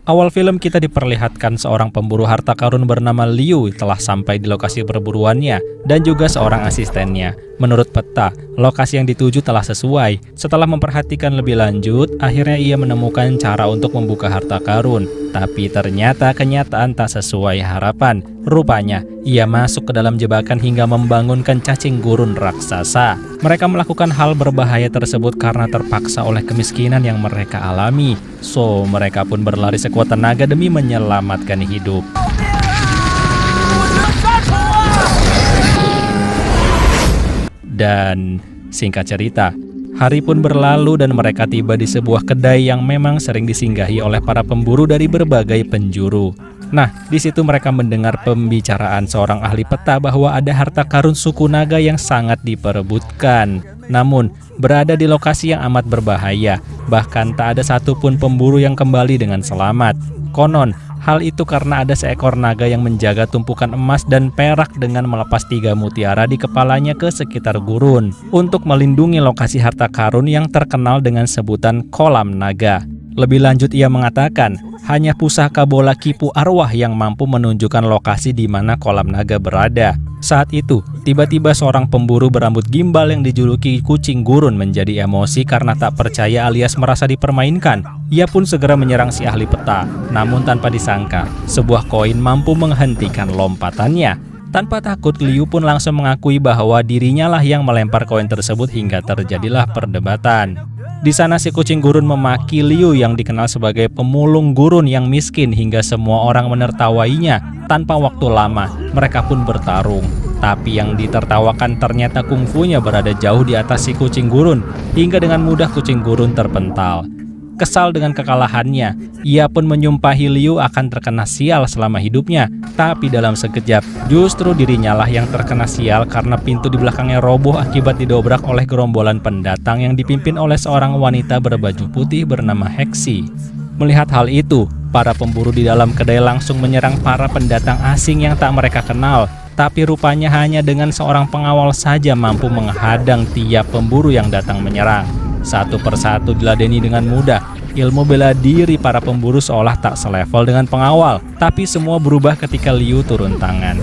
Awal film kita diperlihatkan seorang pemburu harta karun bernama Liu telah sampai di lokasi perburuannya dan juga seorang asistennya. Menurut peta, lokasi yang dituju telah sesuai. Setelah memperhatikan lebih lanjut, akhirnya ia menemukan cara untuk membuka harta karun. Tapi ternyata kenyataan tak sesuai harapan. Rupanya, ia masuk ke dalam jebakan hingga membangunkan cacing gurun raksasa. Mereka melakukan hal berbahaya tersebut karena terpaksa oleh kemiskinan yang mereka alami. So, mereka pun berlari sekuat tenaga demi menyelamatkan hidup. Dan singkat cerita, hari pun berlalu dan mereka tiba di sebuah kedai yang memang sering disinggahi oleh para pemburu dari berbagai penjuru. Nah, di situ mereka mendengar pembicaraan seorang ahli peta bahwa ada harta karun suku naga yang sangat diperebutkan. Namun, berada di lokasi yang amat berbahaya, bahkan tak ada satupun pemburu yang kembali dengan selamat. Konon, hal itu karena ada seekor naga yang menjaga tumpukan emas dan perak dengan melepas 3 mutiara di kepalanya ke sekitar gurun untuk melindungi lokasi harta karun yang terkenal dengan sebutan kolam naga. Lebih lanjut ia mengatakan, hanya pusaka bola kipu arwah yang mampu menunjukkan lokasi di mana kolam naga berada. Saat itu, tiba-tiba seorang pemburu berambut gimbal yang dijuluki kucing gurun menjadi emosi karena tak percaya alias merasa dipermainkan. Ia pun segera menyerang si ahli peta, namun tanpa disangka, sebuah koin mampu menghentikan lompatannya. Tanpa takut, Liu pun langsung mengakui bahwa dirinya lah yang melempar koin tersebut hingga terjadilah perdebatan. Di sana si kucing gurun memaki Liu yang dikenal sebagai pemulung gurun yang miskin hingga semua orang menertawainya. Tanpa waktu lama, mereka pun bertarung. Tapi yang ditertawakan ternyata kungfunya berada jauh di atas si kucing gurun, hingga dengan mudah kucing gurun terpental. Kesal dengan kekalahannya, ia pun menyumpahi Liu akan terkena sial selama hidupnya. Tapi dalam sekejap, justru dirinya lah yang terkena sial karena pintu di belakangnya roboh akibat didobrak oleh gerombolan pendatang yang dipimpin oleh seorang wanita berbaju putih bernama Hexi. Melihat hal itu, para pemburu di dalam kedai langsung menyerang para pendatang asing yang tak mereka kenal. Tapi rupanya hanya dengan seorang pengawal saja mampu menghadang tiap pemburu yang datang menyerang. Satu persatu diladeni dengan mudah. Ilmu bela diri para pemburu seolah tak selevel dengan pengawal. Tapi semua berubah ketika Liu turun tangan.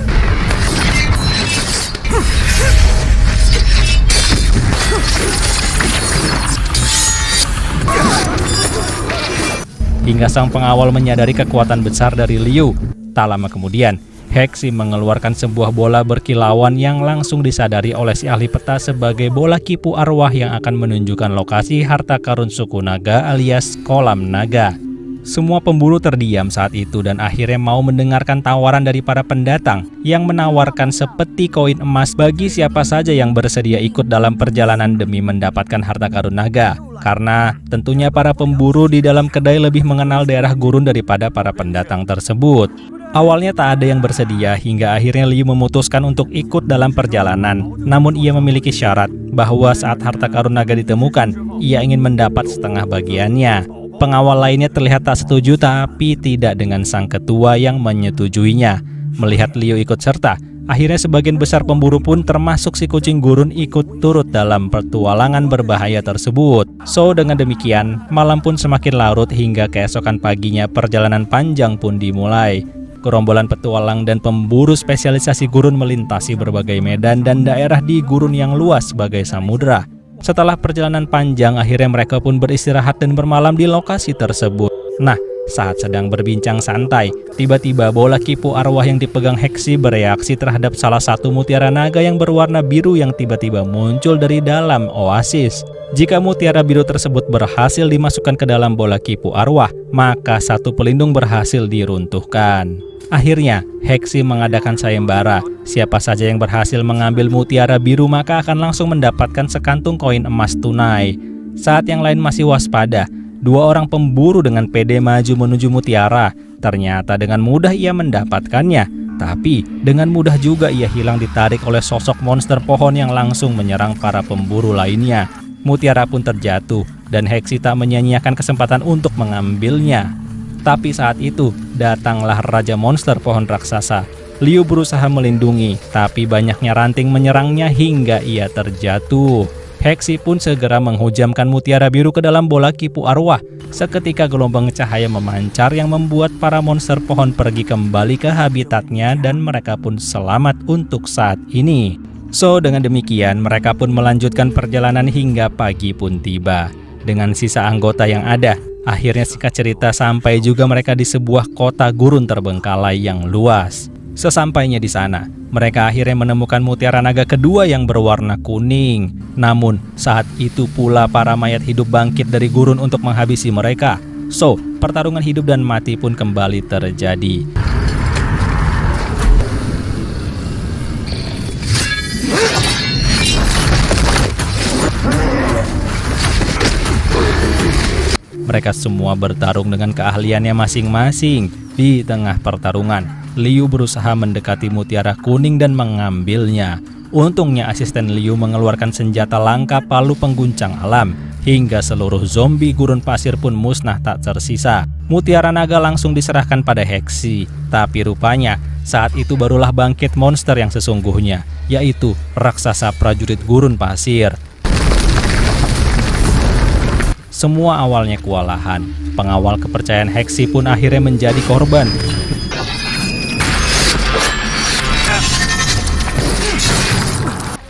Hingga sang pengawal menyadari kekuatan besar dari Liu. Tak lama kemudian, Hexi mengeluarkan sebuah bola berkilauan yang langsung disadari oleh si ahli peta sebagai bola kipu arwah yang akan menunjukkan lokasi harta karun suku naga alias kolam naga. Semua pemburu terdiam saat itu dan akhirnya mau mendengarkan tawaran dari para pendatang yang menawarkan sepeti koin emas bagi siapa saja yang bersedia ikut dalam perjalanan demi mendapatkan harta karun naga. Karena tentunya para pemburu di dalam kedai lebih mengenal daerah gurun daripada para pendatang tersebut. Awalnya tak ada yang bersedia hingga akhirnya Liu memutuskan untuk ikut dalam perjalanan. Namun ia memiliki syarat bahwa saat harta karun naga ditemukan, ia ingin mendapat setengah bagiannya. Pengawal lainnya terlihat tak setuju tapi tidak dengan sang ketua yang menyetujuinya. Melihat Liu ikut serta, akhirnya sebagian besar pemburu pun termasuk si kucing gurun ikut turut dalam petualangan berbahaya tersebut. So dengan demikian, malam pun semakin larut hingga keesokan paginya perjalanan panjang pun dimulai. Gerombolan petualang dan pemburu spesialisasi gurun melintasi berbagai medan dan daerah di gurun yang luas sebagai samudera. Setelah perjalanan panjang, akhirnya mereka pun beristirahat dan bermalam di lokasi tersebut. Nah, saat sedang berbincang santai, tiba-tiba bola kipu arwah yang dipegang Hexi bereaksi terhadap salah satu mutiara naga yang berwarna biru yang tiba-tiba muncul dari dalam oasis. Jika mutiara biru tersebut berhasil dimasukkan ke dalam bola kipu arwah, maka satu pelindung berhasil diruntuhkan. Akhirnya, Hexi mengadakan sayembara. Siapa saja yang berhasil mengambil mutiara biru maka akan langsung mendapatkan sekantung koin emas tunai. Saat yang lain masih waspada, 2 orang pemburu dengan pede maju menuju mutiara. Ternyata dengan mudah ia mendapatkannya. Tapi dengan mudah juga ia hilang ditarik oleh sosok monster pohon yang langsung menyerang para pemburu lainnya. Mutiara pun terjatuh dan Hexi tak menyia-nyiakan kesempatan untuk mengambilnya. Tapi saat itu, datanglah Raja Monster Pohon Raksasa. Liu berusaha melindungi, tapi banyaknya ranting menyerangnya hingga ia terjatuh. Heksi pun segera menghujamkan mutiara biru ke dalam bola kipu arwah. Seketika gelombang cahaya memancar yang membuat para monster pohon pergi kembali ke habitatnya dan mereka pun selamat untuk saat ini. So, dengan demikian mereka pun melanjutkan perjalanan hingga pagi pun tiba. Dengan sisa anggota yang ada, akhirnya singkat cerita sampai juga mereka di sebuah kota gurun terbengkalai yang luas. Sesampainya di sana, mereka akhirnya menemukan mutiara naga kedua yang berwarna kuning. Namun, saat itu pula para mayat hidup bangkit dari gurun untuk menghabisi mereka. So, pertarungan hidup dan mati pun kembali terjadi. Mereka semua bertarung dengan keahliannya masing-masing. Di tengah pertarungan, Liu berusaha mendekati mutiara kuning dan mengambilnya. Untungnya asisten Liu mengeluarkan senjata langka palu pengguncang alam, hingga seluruh zombie gurun pasir pun musnah tak tersisa. Mutiara naga langsung diserahkan pada Heksi, tapi rupanya saat itu barulah bangkit monster yang sesungguhnya, yaitu raksasa prajurit gurun pasir. Semua awalnya kewalahan. Pengawal kepercayaan Heksi pun akhirnya menjadi korban.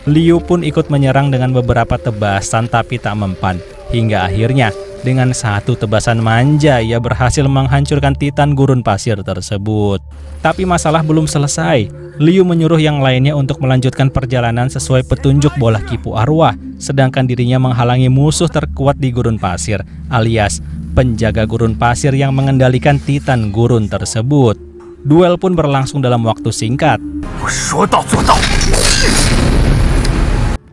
Liu pun ikut menyerang dengan beberapa tebasan tapi tak mempan. Hingga akhirnya dengan satu tebasan manja ia berhasil menghancurkan titan gurun pasir tersebut. Tapi masalah belum selesai. Liu menyuruh yang lainnya untuk melanjutkan perjalanan sesuai petunjuk bola kipu arwah, sedangkan dirinya menghalangi musuh terkuat di gurun pasir, alias penjaga gurun pasir yang mengendalikan titan gurun tersebut. Duel pun berlangsung dalam waktu singkat.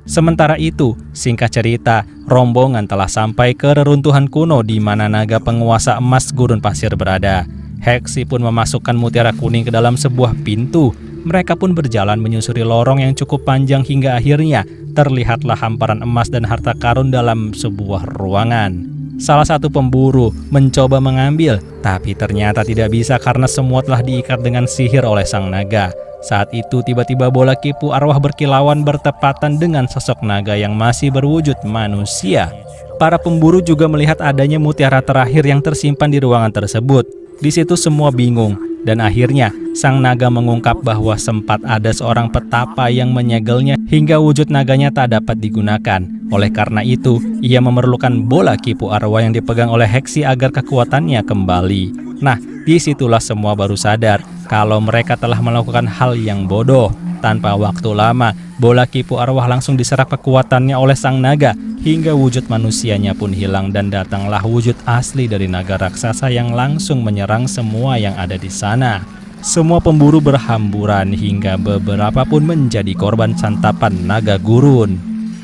Sementara itu, singkat cerita, rombongan telah sampai ke reruntuhan kuno di mana naga penguasa emas gurun pasir berada. Heksi pun memasukkan mutiara kuning ke dalam sebuah pintu. Mereka pun berjalan menyusuri lorong yang cukup panjang hingga akhirnya terlihatlah hamparan emas dan harta karun dalam sebuah ruangan. Salah satu pemburu mencoba mengambil, tapi ternyata tidak bisa karena semua telah diikat dengan sihir oleh sang naga. Saat itu tiba-tiba bola kipu arwah berkilauan bertepatan dengan sosok naga yang masih berwujud manusia. Para pemburu juga melihat adanya mutiara terakhir yang tersimpan di ruangan tersebut. Di situ semua bingung, dan akhirnya sang naga mengungkap bahwa sempat ada seorang petapa yang menyegelnya hingga wujud naganya tak dapat digunakan. Oleh karena itu, ia memerlukan bola kipu arwah yang dipegang oleh Heksi agar kekuatannya kembali. Nah, disitulah semua baru sadar kalau mereka telah melakukan hal yang bodoh. Tanpa waktu lama, bola kipu arwah langsung diserap kekuatannya oleh sang naga hingga wujud manusianya pun hilang dan datanglah wujud asli dari naga raksasa yang langsung menyerang semua yang ada di sana. Semua pemburu berhamburan hingga beberapa pun menjadi korban santapan naga gurun.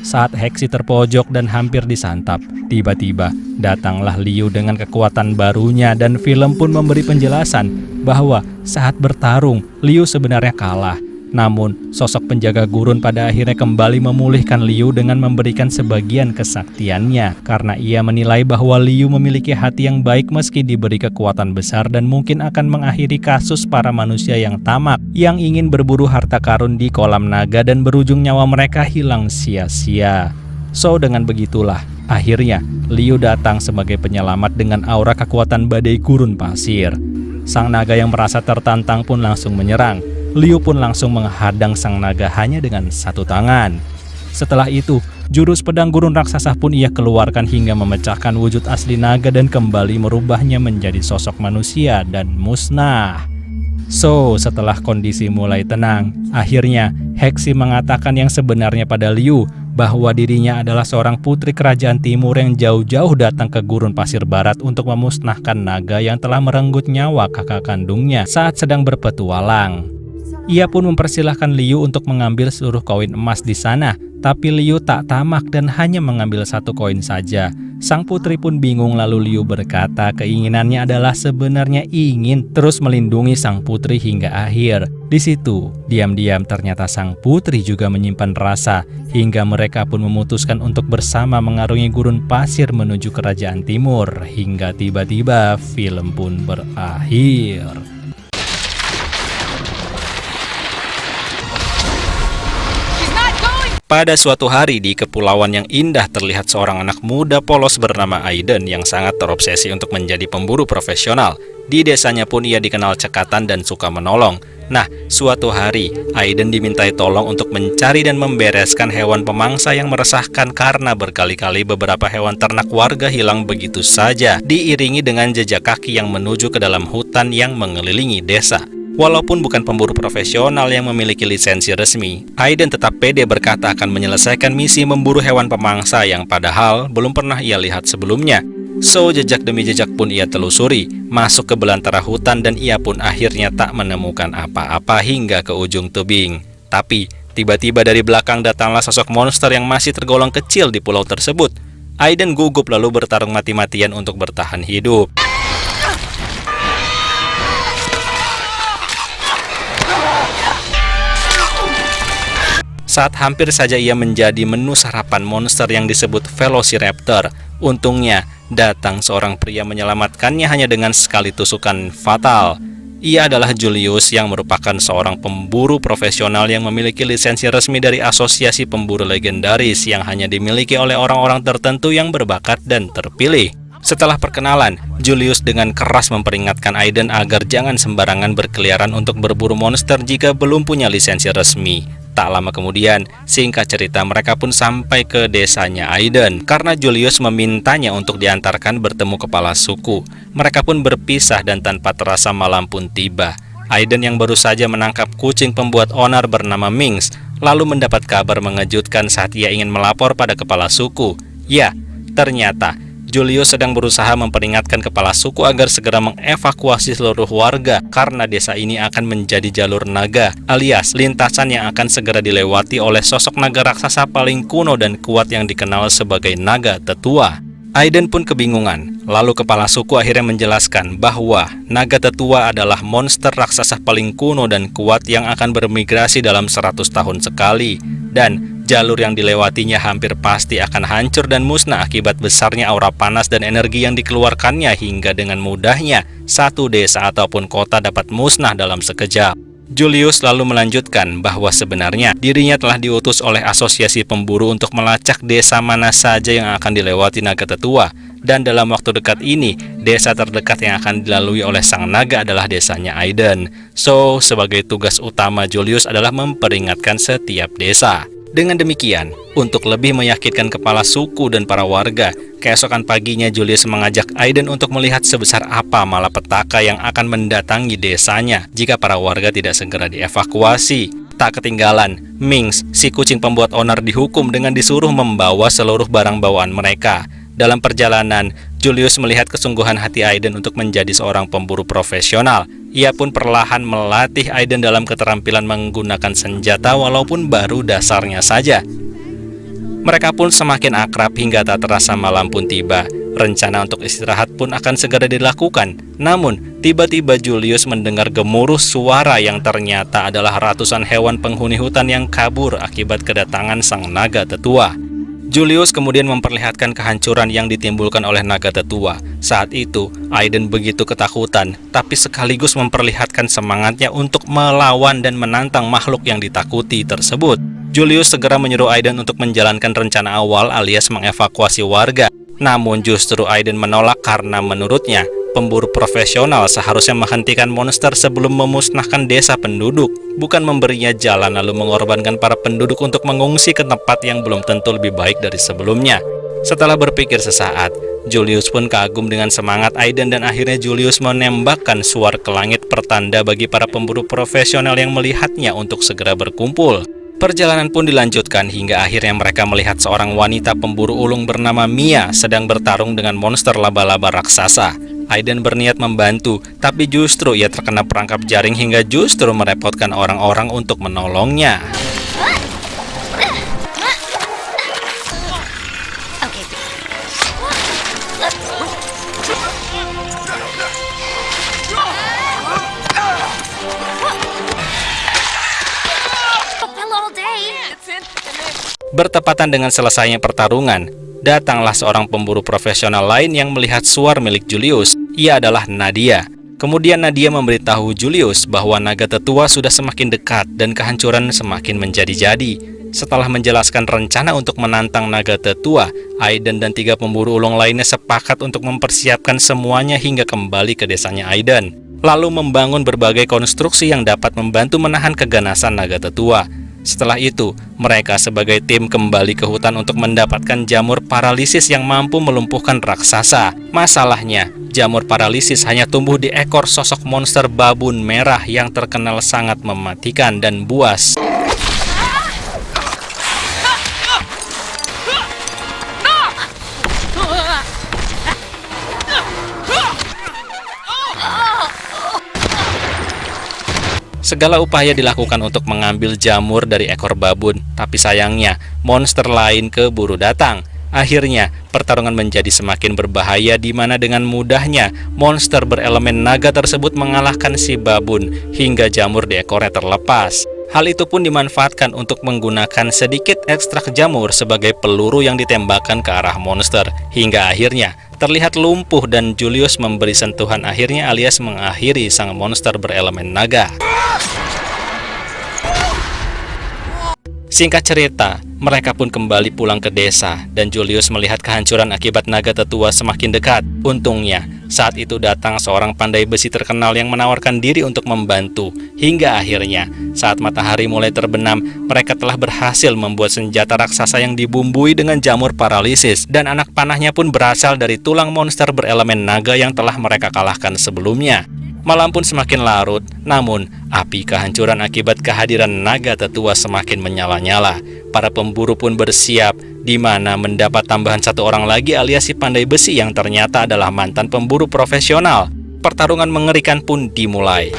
Saat Heksi terpojok dan hampir disantap, tiba-tiba datanglah Liu dengan kekuatan barunya dan film pun memberi penjelasan bahwa saat bertarung, Liu sebenarnya kalah. Namun, sosok penjaga gurun pada akhirnya kembali memulihkan Liu dengan memberikan sebagian kesaktiannya karena ia menilai bahwa Liu memiliki hati yang baik meski diberi kekuatan besar dan mungkin akan mengakhiri kasus para manusia yang tamak yang ingin berburu harta karun di kolam naga dan berujung nyawa mereka hilang sia-sia. So, dengan begitulah, akhirnya Liu datang sebagai penyelamat dengan aura kekuatan badai gurun pasir. Sang naga yang merasa tertantang pun langsung menyerang. Liu pun langsung menghadang sang naga hanya dengan satu tangan. Setelah itu, jurus pedang gurun raksasa pun ia keluarkan hingga memecahkan wujud asli naga dan kembali merubahnya menjadi sosok manusia dan musnah. So, setelah kondisi mulai tenang, akhirnya Heksi mengatakan yang sebenarnya pada Liu bahwa dirinya adalah seorang putri kerajaan timur yang jauh-jauh datang ke gurun pasir barat untuk memusnahkan naga yang telah merenggut nyawa kakak kandungnya saat sedang berpetualang. Ia pun mempersilahkan Liu untuk mengambil seluruh koin emas di sana, tapi Liu tak tamak dan hanya mengambil satu koin saja. Sang putri pun bingung lalu Liu berkata keinginannya adalah sebenarnya ingin terus melindungi sang putri hingga akhir. Di situ, diam-diam ternyata sang putri juga menyimpan rasa hingga mereka pun memutuskan untuk bersama mengarungi gurun pasir menuju kerajaan timur hingga tiba-tiba film pun berakhir. Pada suatu hari di kepulauan yang indah terlihat seorang anak muda polos bernama Aiden yang sangat terobsesi untuk menjadi pemburu profesional. Di desanya pun ia dikenal cekatan dan suka menolong. Nah, suatu hari Aiden dimintai tolong untuk mencari dan membereskan hewan pemangsa yang meresahkan karena berkali-kali beberapa hewan ternak warga hilang begitu saja, diiringi dengan jejak kaki yang menuju ke dalam hutan yang mengelilingi desa. Walaupun bukan pemburu profesional yang memiliki lisensi resmi, Aiden tetap pede berkata akan menyelesaikan misi memburu hewan pemangsa yang padahal belum pernah ia lihat sebelumnya. So, jejak demi jejak pun ia telusuri, masuk ke belantara hutan dan ia pun akhirnya tak menemukan apa-apa hingga ke ujung tebing. Tapi, tiba-tiba dari belakang datanglah sosok monster yang masih tergolong kecil di pulau tersebut. Aiden gugup lalu bertarung mati-matian untuk bertahan hidup. Saat hampir saja ia menjadi menu sarapan monster yang disebut Velociraptor, untungnya datang seorang pria menyelamatkannya hanya dengan sekali tusukan fatal. Ia adalah Julius yang merupakan seorang pemburu profesional yang memiliki lisensi resmi dari Asosiasi Pemburu Legendaris yang hanya dimiliki oleh orang-orang tertentu yang berbakat dan terpilih. Setelah perkenalan, Julius dengan keras memperingatkan Aiden agar jangan sembarangan berkeliaran untuk berburu monster jika belum punya lisensi resmi. Tak lama kemudian, singkat cerita mereka pun sampai ke desanya Aiden karena Julius memintanya untuk diantarkan bertemu kepala suku. Mereka pun berpisah dan tanpa terasa malam pun tiba. Aiden yang baru saja menangkap kucing pembuat onar bernama Minx, lalu mendapat kabar mengejutkan saat ia ingin melapor pada kepala suku. Ya, ternyata Julius sedang berusaha memperingatkan kepala suku agar segera mengevakuasi seluruh warga karena desa ini akan menjadi jalur naga, alias lintasan yang akan segera dilewati oleh sosok naga raksasa paling kuno dan kuat yang dikenal sebagai naga tetua. Aiden pun kebingungan, lalu kepala suku akhirnya menjelaskan bahwa naga tetua adalah monster raksasa paling kuno dan kuat yang akan bermigrasi dalam 100 tahun sekali, dan jalur yang dilewatinya hampir pasti akan hancur dan musnah akibat besarnya aura panas dan energi yang dikeluarkannya hingga dengan mudahnya satu desa ataupun kota dapat musnah dalam sekejap. Julius lalu melanjutkan bahwa sebenarnya dirinya telah diutus oleh Asosiasi Pemburu untuk melacak desa mana saja yang akan dilewati naga tetua, dan dalam waktu dekat ini, desa terdekat yang akan dilalui oleh sang naga adalah desanya Aiden. So, sebagai tugas utama Julius adalah memperingatkan setiap desa. Dengan demikian, untuk lebih meyakinkan kepala suku dan para warga, keesokan paginya Julius mengajak Aiden untuk melihat sebesar apa malapetaka yang akan mendatangi desanya jika para warga tidak segera dievakuasi. Tak ketinggalan, Minx, si kucing pembuat onar dihukum dengan disuruh membawa seluruh barang bawaan mereka. Dalam perjalanan, Julius melihat kesungguhan hati Aiden untuk menjadi seorang pemburu profesional. Ia pun perlahan melatih Aiden dalam keterampilan menggunakan senjata walaupun baru dasarnya saja. Mereka pun semakin akrab hingga tak terasa malam pun tiba. Rencana untuk istirahat pun akan segera dilakukan. Namun, tiba-tiba Julius mendengar gemuruh suara yang ternyata adalah ratusan hewan penghuni hutan yang kabur akibat kedatangan sang naga tetua. Julius kemudian memperlihatkan kehancuran yang ditimbulkan oleh naga tetua. Saat itu, Aiden begitu ketakutan, tapi sekaligus memperlihatkan semangatnya untuk melawan dan menantang makhluk yang ditakuti tersebut. Julius segera menyuruh Aiden untuk menjalankan rencana awal alias mengevakuasi warga. Namun justru Aiden menolak karena menurutnya, pemburu profesional seharusnya menghentikan monster sebelum memusnahkan desa penduduk, bukan memberinya jalan lalu mengorbankan para penduduk untuk mengungsi ke tempat yang belum tentu lebih baik dari sebelumnya. Setelah berpikir sesaat, Julius pun kagum dengan semangat Aiden dan akhirnya Julius menembakkan suar ke langit pertanda bagi para pemburu profesional yang melihatnya untuk segera berkumpul. Perjalanan pun dilanjutkan hingga akhirnya mereka melihat seorang wanita pemburu ulung bernama Mia sedang bertarung dengan monster laba-laba raksasa. Aiden berniat membantu, tapi justru ia terkena perangkap jaring hingga justru merepotkan orang-orang untuk menolongnya. Bertepatan dengan selesainya pertarungan, datanglah seorang pemburu profesional lain yang melihat suar milik Julius. Ia adalah Nadia. Kemudian Nadia memberitahu Julius bahwa naga tetua sudah semakin dekat dan kehancuran semakin menjadi-jadi. Setelah menjelaskan rencana untuk menantang naga tetua, Aiden dan 3 pemburu ulung lainnya sepakat untuk mempersiapkan semuanya hingga kembali ke desanya Aiden, lalu membangun berbagai konstruksi yang dapat membantu menahan keganasan naga tetua. Setelah itu, mereka sebagai tim kembali ke hutan untuk mendapatkan jamur paralisis yang mampu melumpuhkan raksasa. Masalahnya, jamur paralisis hanya tumbuh di ekor sosok monster babun merah yang terkenal sangat mematikan dan buas. Segala upaya dilakukan untuk mengambil jamur dari ekor babun, tapi sayangnya monster lain keburu datang. Akhirnya, pertarungan menjadi semakin berbahaya di mana dengan mudahnya monster berelemen naga tersebut mengalahkan si babun hingga jamur di ekornya terlepas. Hal itu pun dimanfaatkan untuk menggunakan sedikit ekstrak jamur sebagai peluru yang ditembakkan ke arah monster, hingga akhirnya terlihat lumpuh dan Julius memberi sentuhan akhirnya alias mengakhiri sang monster berelemen naga. Singkat cerita, mereka pun kembali pulang ke desa dan Julius melihat kehancuran akibat naga tetua semakin dekat. Untungnya, saat itu datang seorang pandai besi terkenal yang menawarkan diri untuk membantu. Hingga akhirnya, saat matahari mulai terbenam, mereka telah berhasil membuat senjata raksasa yang dibumbui dengan jamur paralisis, dan anak panahnya pun berasal dari tulang monster berelemen naga yang telah mereka kalahkan sebelumnya. Malam pun semakin larut, namun api kehancuran akibat kehadiran naga tetua semakin menyala-nyala. Para pemburu pun bersiap, di mana mendapat tambahan 1 orang lagi alias si pandai besi yang ternyata adalah mantan pemburu profesional. Pertarungan mengerikan pun dimulai.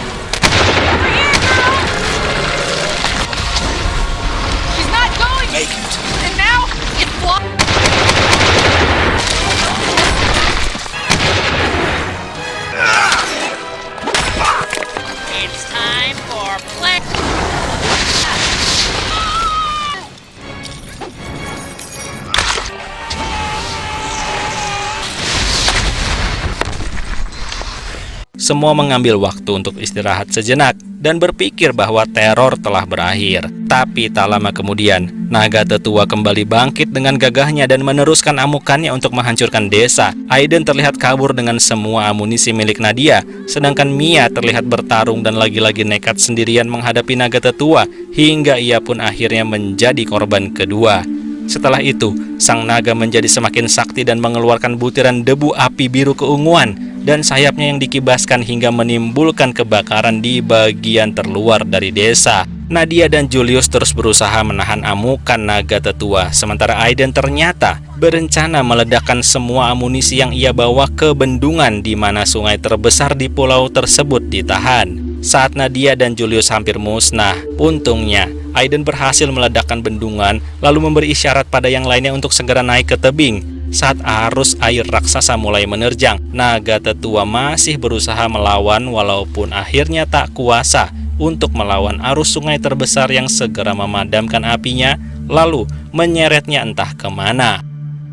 Semua mengambil waktu untuk istirahat sejenak dan berpikir bahwa teror telah berakhir. Tapi tak lama kemudian, naga tetua kembali bangkit dengan gagahnya dan meneruskan amukannya untuk menghancurkan desa. Aiden terlihat kabur dengan semua amunisi milik Nadia, sedangkan Mia terlihat bertarung dan lagi-lagi nekat sendirian menghadapi naga tetua, hingga ia pun akhirnya menjadi korban kedua. Setelah itu, sang naga menjadi semakin sakti dan mengeluarkan butiran debu api biru keunguan, dan sayapnya yang dikibaskan hingga menimbulkan kebakaran di bagian terluar dari desa. Nadia dan Julius terus berusaha menahan amukan naga tetua, sementara Aiden ternyata berencana meledakkan semua amunisi yang ia bawa ke bendungan di mana sungai terbesar di pulau tersebut ditahan. Saat Nadia dan Julius hampir musnah, untungnya Aiden berhasil meledakkan bendungan lalu memberi isyarat pada yang lainnya untuk segera naik ke tebing. Saat arus air raksasa mulai menerjang, naga tetua masih berusaha melawan walaupun akhirnya tak kuasa untuk melawan arus sungai terbesar yang segera memadamkan apinya lalu menyeretnya entah kemana.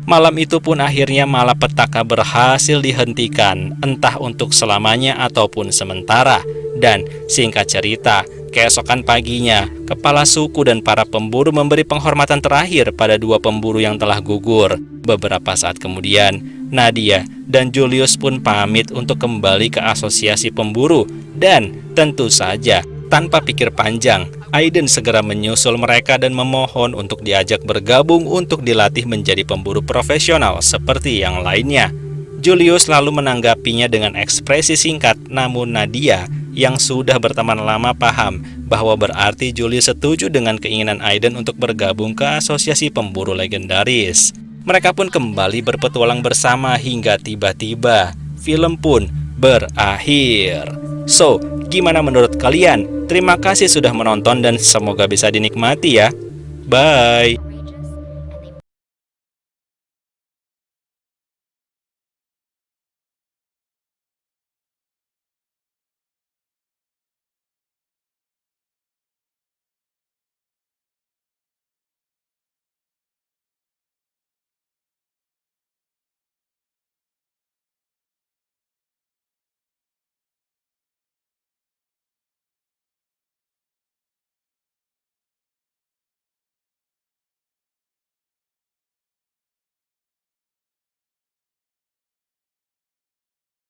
Malam itu pun akhirnya malapetaka berhasil dihentikan, entah untuk selamanya ataupun sementara. Dan singkat cerita, keesokan paginya, kepala suku dan para pemburu memberi penghormatan terakhir pada 2 pemburu yang telah gugur. Beberapa saat kemudian, Nadia dan Julius pun pamit untuk kembali ke asosiasi pemburu. Dan tentu saja, tanpa pikir panjang, Aiden segera menyusul mereka dan memohon untuk diajak bergabung untuk dilatih menjadi pemburu profesional seperti yang lainnya. Julius lalu menanggapinya dengan ekspresi singkat, namun Nadia yang sudah berteman lama paham bahwa berarti Julius setuju dengan keinginan Aiden untuk bergabung ke asosiasi pemburu legendaris. Mereka pun kembali berpetualang bersama hingga tiba-tiba film pun berakhir. So, gimana menurut kalian? Terima kasih sudah menonton dan semoga bisa dinikmati ya. Bye.